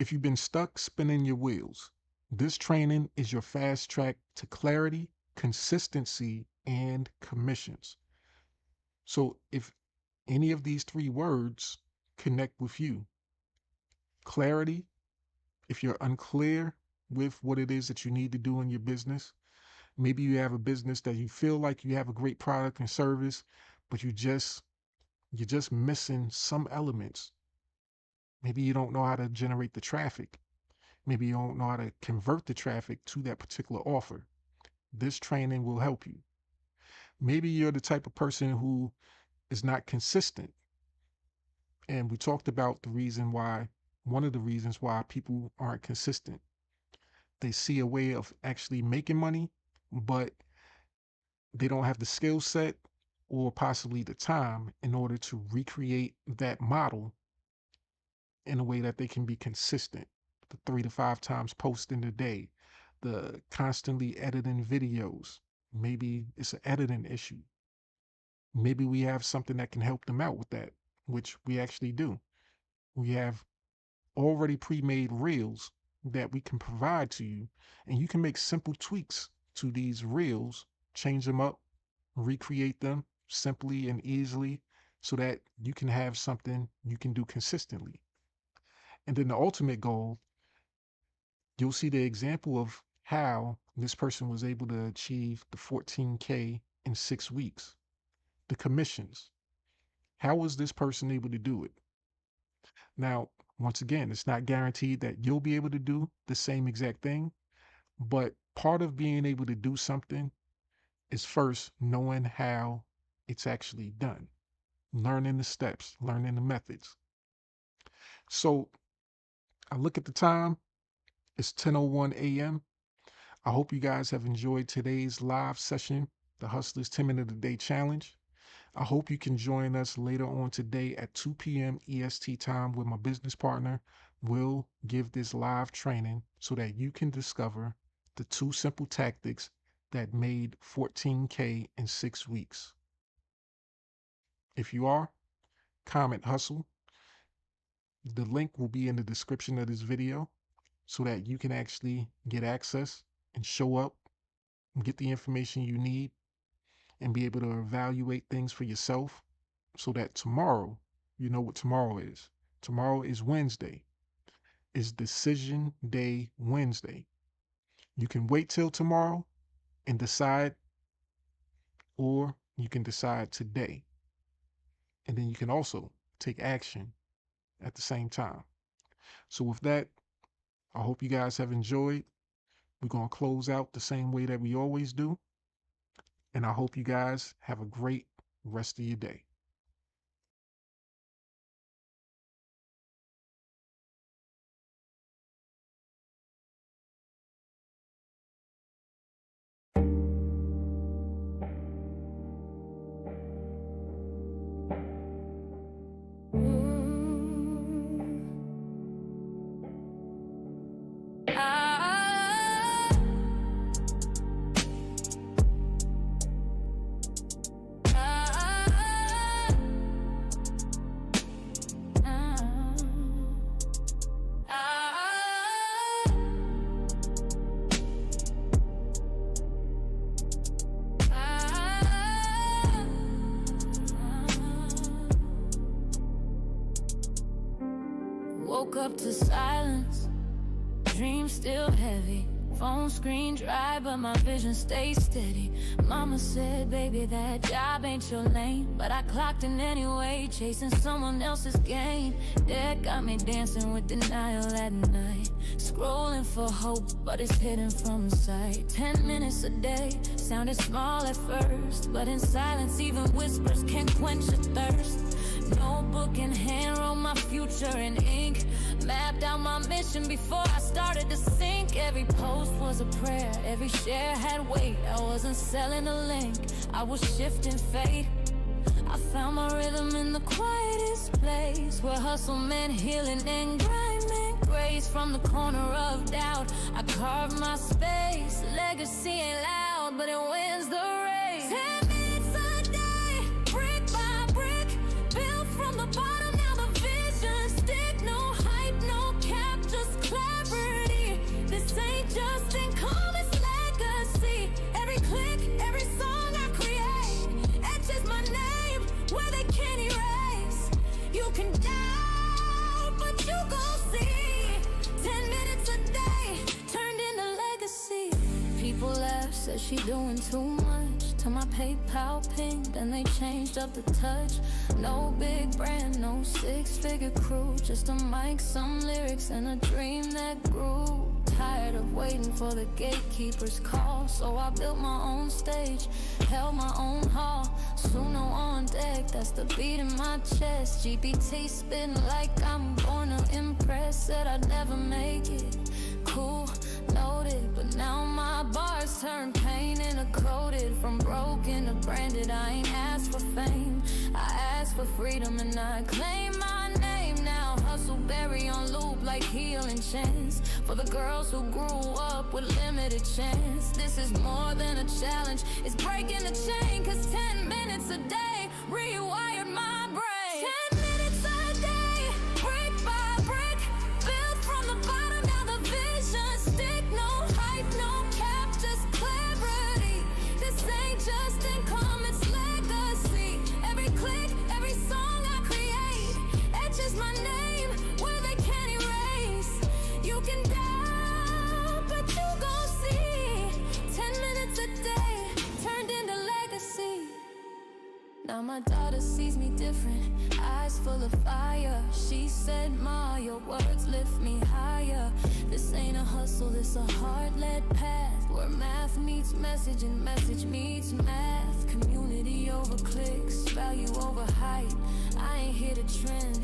if you've been stuck spinning your wheels, this training is your fast track to clarity, consistency, and commissions. So, if any of these three words connect with you, clarity, if you're unclear with what it is that you need to do in your business, maybe you have a business that you feel like you have a great product and service, but you're just missing some elements. Maybe you don't know how to generate the traffic. Maybe you don't know how to convert the traffic to that particular offer. This training will help you. Maybe you're the type of person who is not consistent. And we talked about one of the reasons why people aren't consistent. They see a way of actually making money, but they don't have the skill set or possibly the time in order to recreate that model in a way that they can be consistent. The 3 to 5 times post in a day, the constantly editing videos. Maybe it's an editing issue. Maybe we have something that can help them out with that, which we actually do. We have already pre-made reels that we can provide to you, and you can make simple tweaks to these reels, change them up, recreate them simply and easily so that you can have something you can do consistently. And then the ultimate goal you'll see the example of how this person was able to achieve the 14K in 6 weeks. The commissions. How was this person able to do it? Now, once again, it's not guaranteed that you'll be able to do the same exact thing, but part of being able to do something is first knowing how it's actually done, learning the steps, learning the methods. So I look at the time, it's 10:01 a.m. I hope you guys have enjoyed today's live session, the Hustlers 10 Minute a Day Challenge. I hope you can join us later on today at 2 p.m. EST time with my business partner. We'll give this live training so that you can discover the 2 simple tactics that made 14K in 6 weeks. If you are, comment hustle. The link will be in the description of this video so that you can actually get access and show up and get the information you need and be able to evaluate things for yourself so that tomorrow, you know what tomorrow is. Tomorrow is Wednesday. It's Decision Day Wednesday. You can wait till tomorrow and decide, or you can decide today. And then you can also take action at the same time. So with that, I hope you guys have enjoyed. We're going to close out the same way that we always do. And I hope you guys have a great rest of your day. Woke up to silence, dreams still heavy. Phone screen dry, but my vision stays steady. Mama said, baby, that job ain't your lane. But I clocked in anyway, chasing someone else's gain. That got me dancing with denial at night. Scrolling for hope, but it's hidden from sight. 10 minutes a day, sounded small at first. But in silence, even whispers can't quench a thirst. Notebook in hand, wrote my future in ink. Mapped out my mission before I started to sink. Every post was a prayer, every share had weight. I wasn't selling a link, I was shifting fate. I found my rhythm in the quietest place, where hustle meant healing and grind meant grace. From the corner of doubt, I carved my space. Legacy ain't loud, but it wins the race. 10 minutes a day, brick by brick, built from the bottom, now the vision stick. No hype, no cap, just clarity. This ain't just income, it's legacy. Every click, every song I create etches my name where they can't erase. You can doubt, but you gon' see. 10 minutes a day turned into legacy. People laugh, said she doing too much. To my PayPal ping, then they changed up the touch. No big brand, no six-figure crew, just a mic, some lyrics, and a dream that grew. Tired of waiting for the gatekeeper's call, so I built my own stage, held my own hall. Suno on deck, that's the beat in my chest. GPT spitting like I'm born to impress. Said I'd never make it, cool, noted. But now my bars turn pain into coated. From broken to branded, I ain't asked for fame, I asked for freedom and I claim my name now. Hustle berry on loop like healing chance, for the girls who grew up with limited chance. This is more than a challenge, it's breaking the chain. Cause 10 minutes a day rewired my brain. 10 minutes a day, brick by brick, built from the bottom, now the vision stick. No hype, no cap, just clarity. This ain't just income, it's legacy. Every click, every song I create etches my name where they can't erase. You can doubt, different, eyes full of fire. She said, Ma, your words lift me higher. This ain't a hustle, this a heart-led path, where math meets message and message meets math. Community over clicks, value over hype. I ain't here to trend,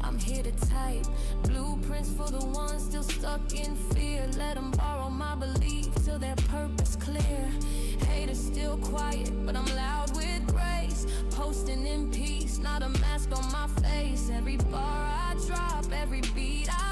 I'm here to type. Blueprints for the ones still stuck in fear. Let them borrow my belief till their purpose clear. Haters still quiet, but I'm loud with grace. Posting in peace, not a mask on my face. Every bar I drop, every beat I